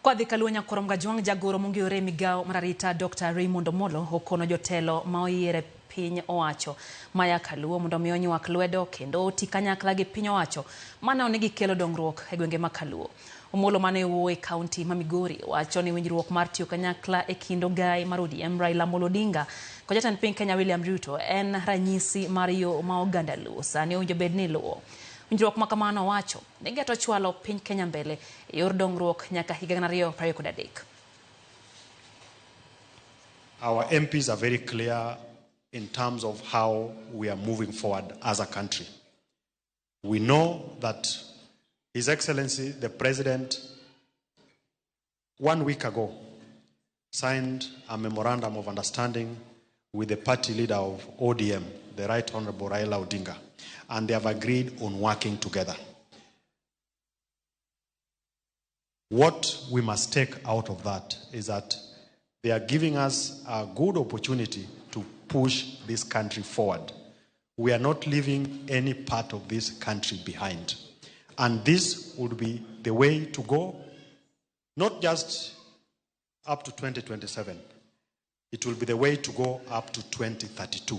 Kwa dhi Kaluo nyakorom gajwang jagoro mongiore migao mararita Dr. Raymond Omollo okono jotelo maoyiere piny owacho maya Kaluo mondo mi onyuak lwedo kendo oti kanyakla gi piny owacho mana onegi kelo dongruok e gwenge ma Kaluo. Omollo mane wuo e kaunti ma Migori wacho ni winjruok mar tiyo kanyakla e kind ogai mar ODM Raila Amolo Odinga kod jatend piny Kenya William Ruto en ranyisi mar yo ma oganda Luo sani owinjo bed ni luwo. Winjruok ma kamano wacho ni geto chwalo piny Kenya mbele e yor dongruok nyaka higa 2023. Our MPs are very clear in terms of how we are moving forward as a country. We know that His Excellency, the President, 1 week ago, signed a memorandum of understanding with the party leader of ODM, the Right Honorable Raila Odinga, and they have agreed on working together. What we must take out of that is that they are giving us a good opportunity to push this country forward. We are not leaving any part of this country behind. And this would be the way to go, not just up to 2027. It will be the way to go up to 2032.